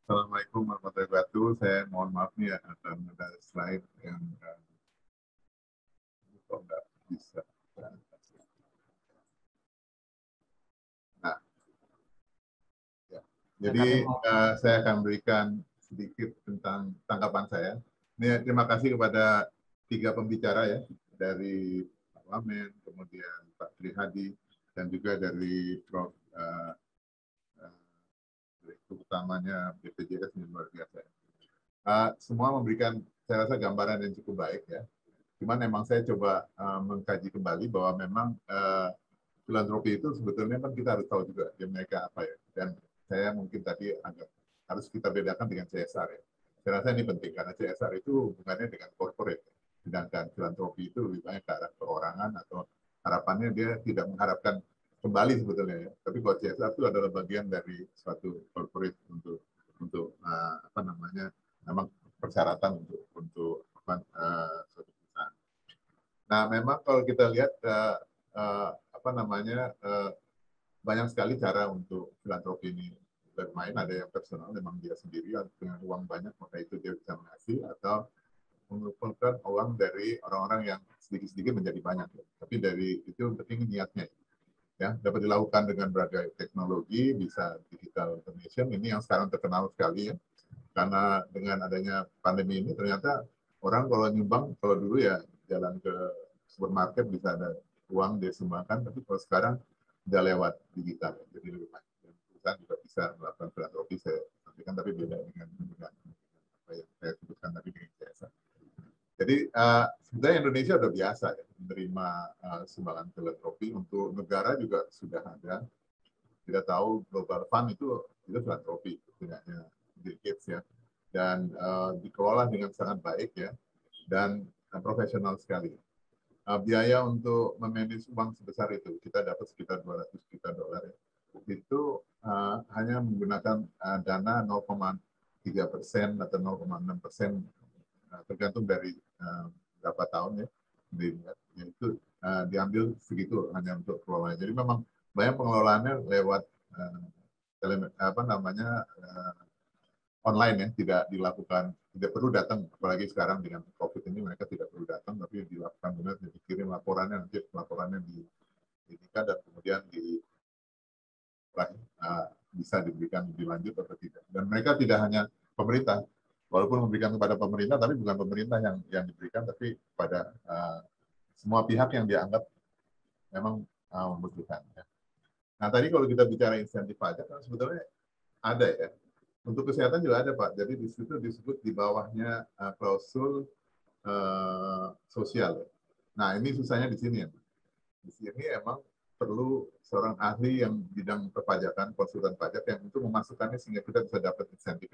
Assalamualaikum warahmatullahi wabarakatuh. Saya mohon maaf nih ya, akan ada slide yang kok nggak bisa. Nah, ya. Jadi saya akan berikan sedikit tentang tanggapan saya. Ini terima kasih kepada 3 pembicara ya, dari Pak Wamen, kemudian Pak Tri Hadi, dan juga dari Prof. Direktur utamanya BPJS yang luar biasa. Semua memberikan saya rasa gambaran yang cukup baik ya. Cuman memang saya coba mengkaji kembali bahwa memang filantropi itu sebetulnya kan kita harus tahu juga dia mereka apa ya. Dan saya mungkin tadi agak harus kita bedakan dengan CSR ya. Saya rasa ini penting karena CSR itu hubungannya dengan corporate. Sedangkan filantropi itu lebih banyak ke arah perorangan atau harapannya dia tidak mengharapkan kembali sebetulnya ya. Tapi kalau CSR itu adalah bagian dari suatu corporate untuk apa namanya memang persyaratan untuk suatu perusahaan. Nah, memang kalau kita lihat apa namanya banyak sekali cara untuk filantropi ini bermain. Ada yang personal, memang dia sendiri dengan uang banyak maka itu dia bisa mengasih, atau mengumpulkan uang dari orang-orang yang sedikit-sedikit menjadi banyak. Tapi dari itu yang penting niatnya. Ya, dapat dilakukan dengan berbagai teknologi, bisa digital donation, ini yang sekarang terkenal sekali ya. Karena dengan adanya pandemi ini ternyata orang kalau nyumbang, kalau dulu ya jalan ke supermarket bisa ada uang dia sumbangkan, tapi kalau sekarang udah lewat digital, jadi lebih banyak. Dan perusahaan juga bisa melakukan filantropi, saya sampaikan, tapi beda dengan apa yang saya sebutkan tadi dengan CSR. Jadi sebenarnya Indonesia sudah biasa ya menerima sumbangan filantropi. Untuk negara juga sudah ada. Kita tahu Global Fund itu filantropi punyanya Bill Gates ya, dan dikelola dengan sangat baik ya, dan profesional sekali. Biaya untuk memanage uang sebesar itu kita dapat sekitar 200 juta dolar ya. Itu hanya menggunakan dana 0,3% atau 0,6%, tergantung dari berapa tahun ya, yaitu diambil segitu hanya untuk pengelolaan. Jadi memang banyak pengelolaannya lewat apa namanya online ya, tidak dilakukan, tidak perlu datang, apalagi sekarang dengan COVID ini mereka tidak perlu datang, tapi dilakukan benar, dikirim laporannya, nanti laporannya diberikan dan kemudian bisa diberikan lebih lanjut atau tidak. Dan mereka tidak hanya pemerintah, walaupun memberikan kepada pemerintah, tapi bukan pemerintah yang diberikan, tapi kepada semua pihak yang dianggap memang membutuhkan. Ya. Nah tadi kalau kita bicara insentif pajak, kan sebetulnya ada ya. Untuk kesehatan juga ada Pak. Jadi di situ disebut di bawahnya klausul sosial. Nah ini susahnya di sini ya. Di sini emang perlu seorang ahli yang bidang perpajakan, konsultan pajak yang untuk memasukkannya sehingga kita bisa dapat insentif.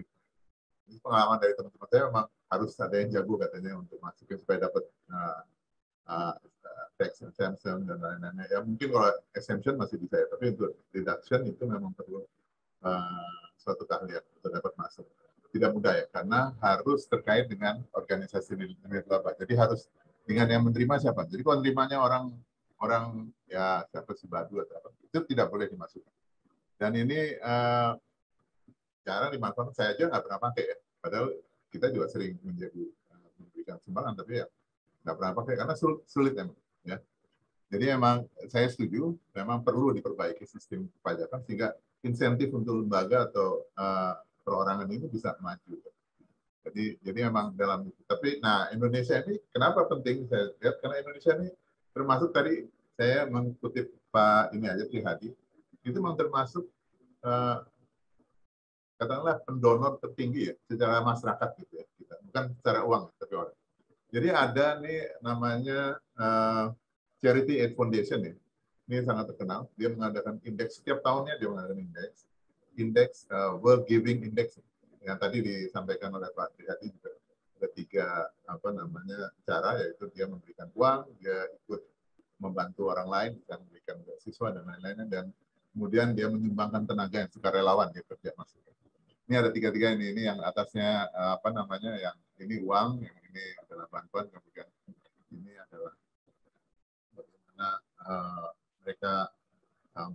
Ini pengalaman dari teman-teman saya memang harus ada yang jago katanya untuk masukin supaya dapat tax exemption dan lain-lainnya. Ya mungkin kalau exemption masih bisa ya, tapi untuk deduction itu memang perlu suatu keahlian untuk dapat masuk. Tidak mudah ya, karena harus terkait dengan organisasi nirlaba. Jadi harus dengan yang menerima siapa. Jadi kalau menerimanya orang ya siapa si Badu atau apa, itu tidak boleh dimasukkan. Dan ini cara dimanfaatkan, saya aja nggak pernah pakai ya. Padahal kita juga sering memberikan sumbangan, tapi ya nggak pernah pakai karena sulit emang. Ya. Jadi memang saya setuju, memang perlu diperbaiki sistem perpajakan sehingga insentif untuk lembaga atau perorangan ini bisa maju. Jadi memang dalam itu. Tapi nah Indonesia ini kenapa penting saya lihat, karena Indonesia ini termasuk tadi saya mengutip Pak ini aja Tri Hadi, itu memang termasuk katakanlah pendonor tertinggi ya secara masyarakat gitu ya, kita bukan secara uang tapi orang. Jadi ada nih namanya Charity Aid Foundation ya. Ini sangat terkenal. Dia mengadakan indeks setiap tahunnya, dia mengadakan indeks World Giving Index yang tadi disampaikan oleh Pak Tri juga. Ada 3 apa namanya cara, yaitu dia memberikan uang, dia ikut membantu orang lain, bisa memberikan beasiswa dan lain-lainnya, dan kemudian dia menyumbangkan tenaga yang sukarelawan dia kerja masuk. Ini ada 3 ini yang atasnya apa namanya, yang ini uang, yang ini adalah bantuan, kemudian ini adalah bagaimana mereka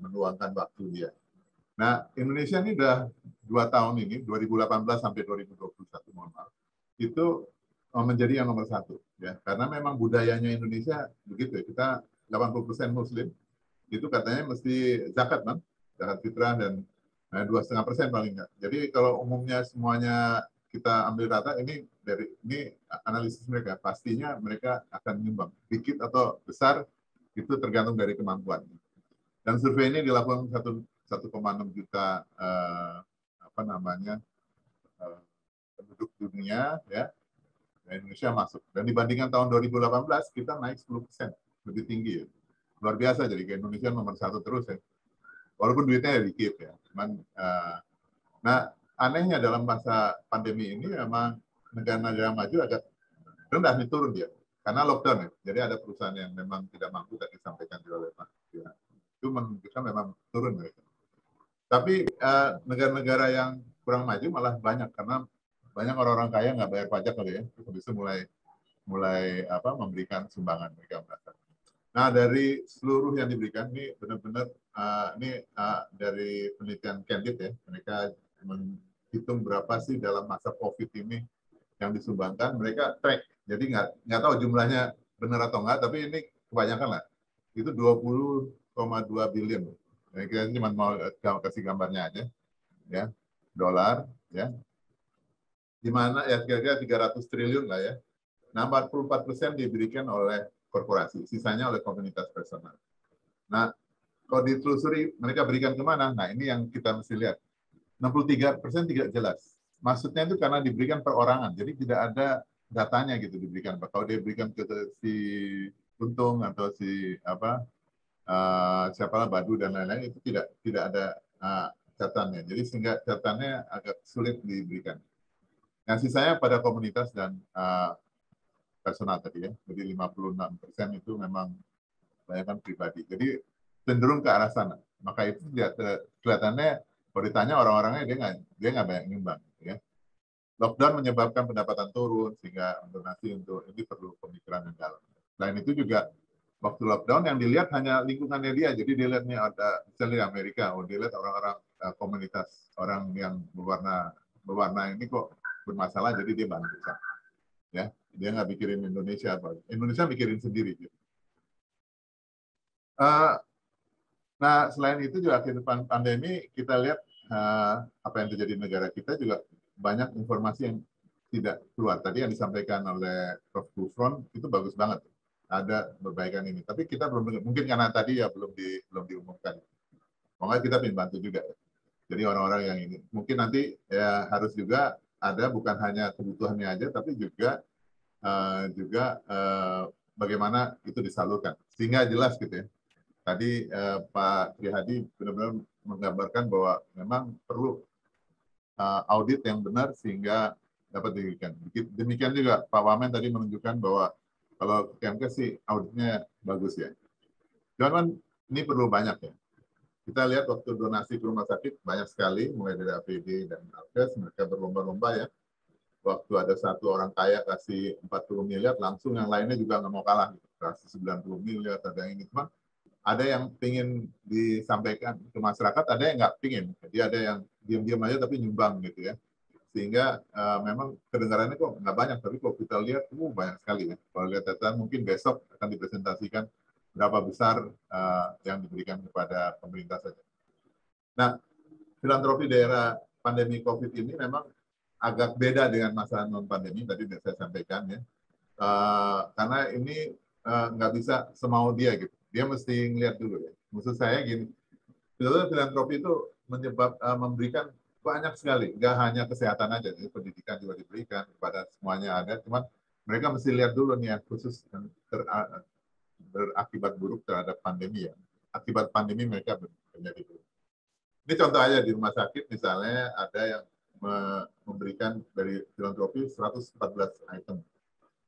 meluangkan waktu dia. Nah, Indonesia ini udah 2 tahun ini, 2018 sampai 2021, mohon maaf, itu menjadi yang nomor 1. Ya. Karena memang budayanya Indonesia begitu ya, kita 80% Muslim, itu katanya mesti zakat, Bang. Zakat fitrah dan 2,5% paling enggak. Jadi kalau umumnya semuanya kita ambil data, ini analisis mereka, pastinya mereka akan menyumbang. Dikit atau besar, itu tergantung dari kemampuan. Dan survei ini dilakukan 1,6 juta penduduk dunia, ya, Indonesia masuk. Dan dibandingkan tahun 2018, kita naik 10%, lebih tinggi ya. Luar biasa, jadi ke Indonesia nomor 1 terus ya. Walaupun duitnya ya dikit ya. Cuman, nah, anehnya dalam masa pandemi ini memang negara-negara maju agak rendah nih, turun dia. Karena lockdown ya. Jadi ada perusahaan yang memang tidak mampu, tadi disampaikan oleh Pak. Ya. Itu menunjukkan memang turun mereka. Tapi negara-negara yang kurang maju malah banyak, karena banyak orang-orang kaya nggak bayar pajak kali ya. Terus habis itu mulai memberikan sumbangan, mereka merasa. Nah, dari seluruh yang diberikan ini benar-benar dari penelitian Candid ya, mereka menghitung berapa sih dalam masa COVID ini yang disumbangkan, mereka track. Jadi nggak tahu jumlahnya benar atau enggak, tapi ini kebanyakan lah. Itu 20,2 billion. Kita cuma mau kasih gambarnya aja, ya, dolar, ya. Di mana ya kira-kira 300 triliun lah ya. Nah, 44% diberikan oleh korporasi, sisanya oleh komunitas personal. Nah, kalau ditelusuri mereka berikan kemana? Nah, ini yang kita mesti lihat. 63% tidak jelas. Maksudnya itu karena diberikan perorangan, jadi tidak ada datanya gitu diberikan. Kalau dia berikan ke si Untung atau si siapalah Badu dan lain-lain, itu tidak ada catatannya. Jadi sehingga catatannya agak sulit diberikan. Nah, sisanya pada komunitas dan personal tadi ya. Jadi 56% itu memang kebanyakan pribadi. Jadi cenderung ke arah sana. Maka itu kelihatannya kalau ditanya orang-orangnya dia nggak banyak nyumbang. Ya. Lockdown menyebabkan pendapatan turun sehingga donasi untuk ini perlu pemikiran yang dalam. Selain itu juga waktu lockdown yang dilihat hanya lingkungannya dia. Jadi dia lihat nih ada misalnya Amerika, dia lihat orang-orang komunitas orang yang berwarna ini kok bermasalah, jadi dia bantu. Ya, dia nggak mikirin Indonesia, Indonesia mikirin sendiri. Gitu. Nah, selain itu juga akhir pandemi kita lihat apa yang terjadi di negara kita juga banyak informasi yang tidak keluar. Tadi yang disampaikan oleh Prof. Gufron itu bagus banget. Ada perbaikan ini. Tapi kita belum dengar. Mungkin karena tadi ya belum diumumkan. Makanya kita ingin bantu juga. Jadi orang-orang yang ini mungkin nanti ya harus juga ada bukan hanya kebutuhannya aja, tapi juga bagaimana itu disalurkan sehingga jelas gitu ya. Tadi Pak Trihadi benar-benar menggambarkan bahwa memang perlu audit yang benar sehingga dapat diberikan. Demikian juga Pak Wamen tadi menunjukkan bahwa kalau Kemkes sih auditnya bagus ya. Cuman ini perlu banyak ya. Kita lihat waktu donasi ke rumah sakit banyak sekali, mulai dari APD dan Alkes, mereka berlomba-lomba ya. Waktu ada satu orang kaya kasih 40 miliar, langsung yang lainnya juga nggak mau kalah. Kasih 90 miliar, ada yang ini. Cuma ada yang ingin disampaikan ke masyarakat, ada yang nggak pingin. Jadi ada yang diam-diam aja tapi nyumbang gitu ya. Sehingga memang kedengarannya kok nggak banyak, tapi kalau kita lihat banyak sekali ya. Kalau lihat data mungkin besok akan dipresentasikan berapa besar yang diberikan kepada pemerintah saja. Nah, filantropi daerah pandemi COVID ini memang agak beda dengan masa non-pandemi, tadi saya sampaikan ya. Karena ini nggak bisa semau dia gitu. Dia mesti ngeliat dulu ya. Maksud saya gini, filantropi itu memberikan banyak sekali, nggak hanya kesehatan aja, jadi pendidikan juga diberikan kepada semuanya ada, cuman mereka mesti lihat dulu nih ya, khusus berakibat buruk terhadap pandemi ya. Akibat pandemi mereka menjadi buruk. Ini contoh aja di rumah sakit misalnya ada yang memberikan dari filantropi 114 item.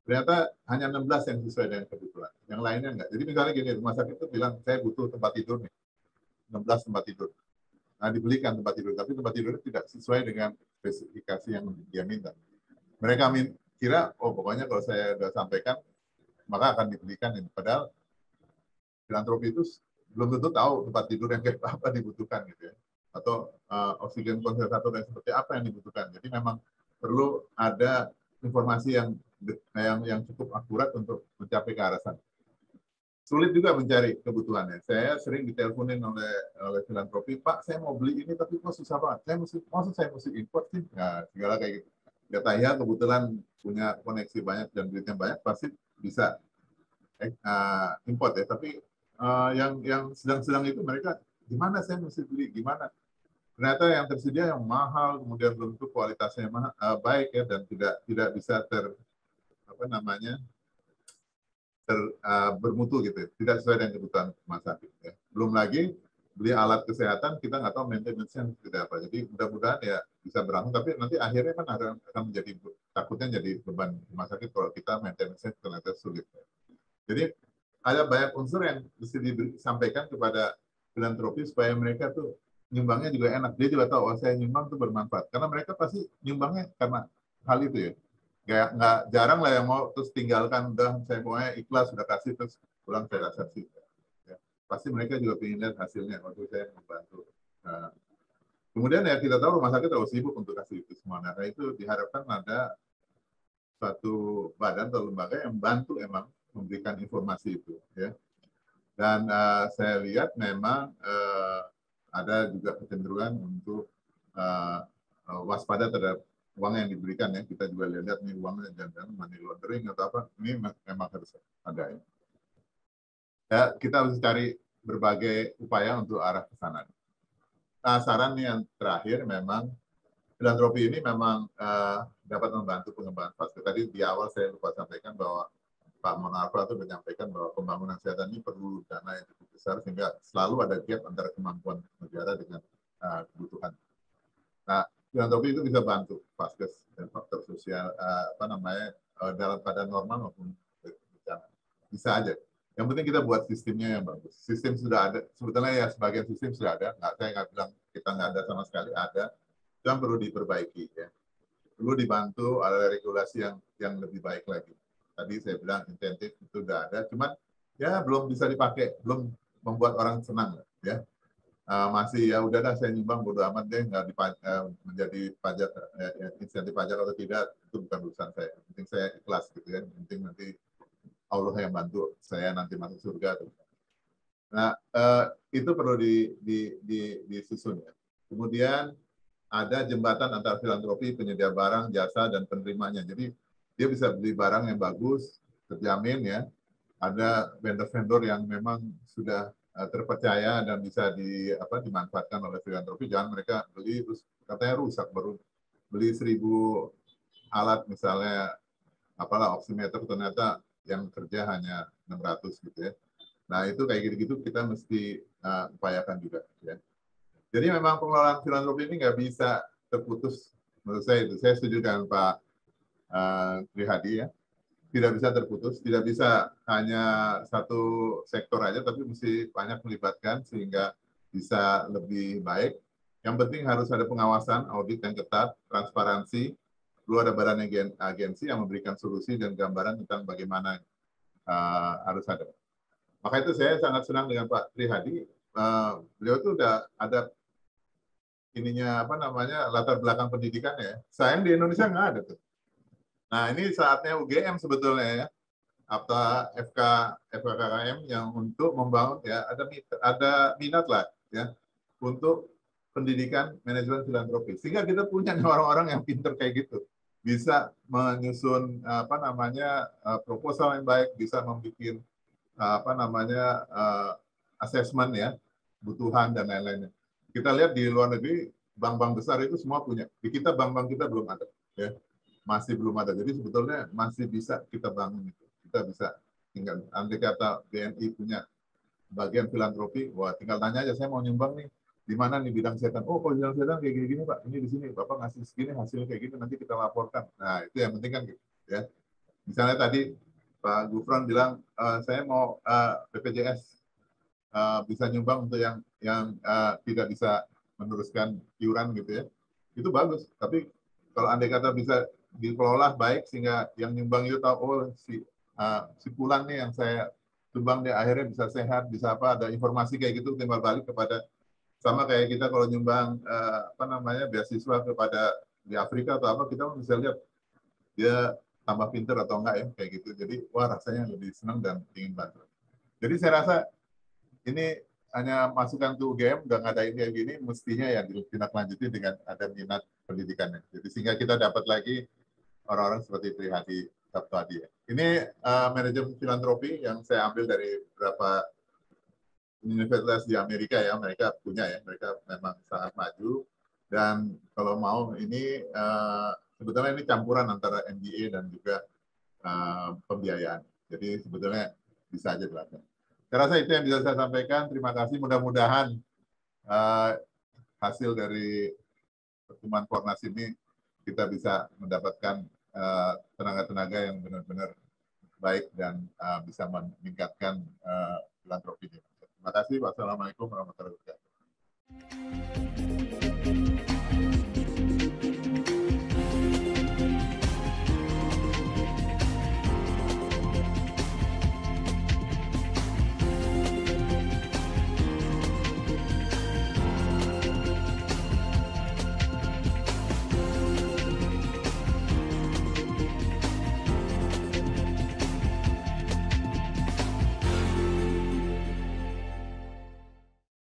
Ternyata hanya 16 yang sesuai dengan kebutuhan. Yang lainnya enggak. Jadi misalnya gini, rumah sakit itu bilang saya butuh tempat tidur nih. 16 tempat tidur. Nah, dibelikan tempat tidur, tapi tempat tidurnya tidak sesuai dengan spesifikasi yang dia minta. Mereka kira, oh pokoknya kalau saya sudah sampaikan, maka akan dibelikan ini. Padahal filantropi itu belum tentu tahu tempat tidur yang kayak apa dibutuhkan gitu ya. atau oksigen konsentrator yang seperti apa yang dibutuhkan. Jadi memang perlu ada informasi yang cukup akurat untuk mencapai ke arah sana. Sulit juga mencari kebutuhannya. Saya sering diteleponin oleh filantropi, Pak, saya mau beli ini tapi kok susah banget. Saya mesti import sih. Nah, segala kayak gitu. Kata ya kebetulan punya koneksi banyak dan duitnya banyak, pasti bisa import ya. Tapi yang sedang-sedang itu mereka gimana saya mesti beli, gimana? Ternyata yang tersedia yang mahal, kemudian belum tentu kualitasnya baik ya, dan tidak bisa bermutu gitu, tidak sesuai dengan kebutuhan rumah sakit. Ya. Belum lagi beli alat kesehatan, kita nggak tahu maintenance-nya tidak apa. Jadi mudah-mudahan ya bisa berangsur, tapi nanti akhirnya kan akan menjadi takutnya jadi beban rumah sakit kalau kita maintenance-nya ternyata sulit. Jadi ada banyak unsur yang mesti disampaikan kepada filantropi supaya mereka tuh nyumbangnya juga enak. Dia juga tahu, oh saya nyumbang tuh bermanfaat. Karena mereka pasti nyumbangnya karena hal itu ya. Nggak jarang lah yang mau terus tinggalkan, udah saya pokoknya ikhlas, sudah kasih, terus pulang saya rasa sih. Ya. Pasti mereka juga ingin lihat hasilnya waktu saya membantu. Nah, kemudian ya kita tahu rumah sakit terlalu sibuk untuk kasih itu semua. Nah itu diharapkan ada suatu badan atau lembaga yang bantu emang memberikan informasi itu. Ya. Dan saya lihat memang ada juga kecenderungan untuk waspada terhadap uang yang diberikan ya. Kita juga lihat nih uangnya jangan money laundering atau apa. Ini memang harus ada ya. Ya, kita harus cari berbagai upaya untuk arah ke sana. Nah, saran nih yang terakhir memang filantropi ini memang dapat membantu pengembangan vaskes. Tadi di awal saya lupa sampaikan bahwa Pak Monarva itu menyampaikan bahwa pembangunan kesehatan ini perlu dana yang cukup besar sehingga selalu ada gap antara kemampuan negara dengan kebutuhan. Nah, filantropi itu bisa bantu vaskes dan faktor sosial dalam keadaan normal maupun bencana. Bisa aja. Yang penting kita buat sistemnya yang bagus. Sistem sudah ada. Sebetulnya ya sebagian sistem sudah ada. Saya nggak bilang kita nggak ada sama sekali. Ada. Yang perlu diperbaiki. Ya. Perlu dibantu ada regulasi yang lebih baik lagi. Tadi saya bilang insentif itu sudah ada. Cuman ya belum bisa dipakai. Belum membuat orang senang. Ya. Masih ya udahlah saya nyumbang bodo amat deh nggak menjadi pajak insentif pajak atau tidak itu bukan urusan saya. Yang penting saya ikhlas gitu ya. Yang penting nanti Allah yang bantu saya nanti masuk surga. Nah itu perlu disusun ya. Kemudian ada jembatan antara filantropi, penyedia barang, jasa dan penerimanya. Jadi dia bisa beli barang yang bagus, terjamin ya. Ada vendor-vendor yang memang sudah terpercaya dan bisa dimanfaatkan oleh filantropi. Jangan mereka beli terus katanya rusak, baru beli 1000 alat misalnya apalah oximeter ternyata yang kerja hanya 600 gitu ya. Nah itu kayak gitu-gitu kita mesti upayakan juga ya. Jadi memang pengelolaan filantropi ini nggak bisa terputus menurut saya itu. Saya setuju dengan Pak Trihadi ya. Tidak bisa terputus, tidak bisa hanya satu sektor aja, tapi mesti banyak melibatkan sehingga bisa lebih baik. Yang penting harus ada pengawasan, audit yang ketat, transparansi, perlu ada badan agensi yang memberikan solusi dan gambaran tentang bagaimana harus ada. Maka itu saya sangat senang dengan Pak Trihadi. Beliau itu udah ada ininya latar belakang pendidikannya. Sayang di Indonesia nggak ada tuh. Nah, ini saatnya UGM sebetulnya ya, atau FKKM yang untuk membangun ya ada minat lah ya untuk pendidikan manajemen filantropi. Sehingga kita punya orang-orang yang pinter kayak gitu, bisa menyusun proposal yang baik, bisa membuat assessment ya, kebutuhan dan lain-lainnya. Kita lihat di luar negeri bank-bank besar itu semua punya. Di kita bank-bank kita belum ada ya. Masih belum ada. Jadi sebetulnya masih bisa kita bangun itu. Kita bisa tinggal andai kata BNI punya bagian filantropi, wah tinggal tanya aja saya mau nyumbang nih di mana nih bidang kesehatan. Oh, kalau bidang kesehatan kayak gini-gini Pak, ini di sini Bapak ngasih segini hasilnya kayak gitu nanti kita laporkan. Nah, itu yang penting kan gitu ya. Misalnya tadi Pak Gufron bilang saya mau BPJS bisa nyumbang untuk yang tidak bisa meneruskan iuran gitu ya. Itu bagus, tapi kalau andai kata bisa dikelola baik sehingga yang nyumbang itu tahu oh si Fulan nih yang saya sumbang dia akhirnya bisa sehat, bisa apa, ada informasi kayak gitu timbal balik kepada Sama kayak kita kalau nyumbang apa namanya beasiswa kepada di Afrika atau apa, kita bisa lihat dia tambah pinter atau enggak ya kayak gitu. Jadi wah rasanya lebih senang dan ingin bantu. Jadi saya rasa ini hanya masukan ke UGM udah ngadain kayak gini, mestinya ya ditindaklanjuti dengan ada minat pendidikannya. Jadi sehingga kita dapat lagi orang-orang seperti Prihadi tadi. Ini manajemen filantropi yang saya ambil dari beberapa universitas di Amerika ya, mereka punya ya, mereka memang sangat maju. Dan kalau mau ini sebetulnya ini campuran antara MBA dan juga pembiayaan. Jadi sebetulnya bisa aja dilakukan. Saya rasa itu yang bisa saya sampaikan. Terima kasih. Mudah-mudahan hasil dari pertemuan Kornas ini kita bisa mendapatkan tenaga-tenaga yang benar-benar baik dan bisa meningkatkan filantropi. Terima kasih. Wassalamualaikum warahmatullahi wabarakatuh.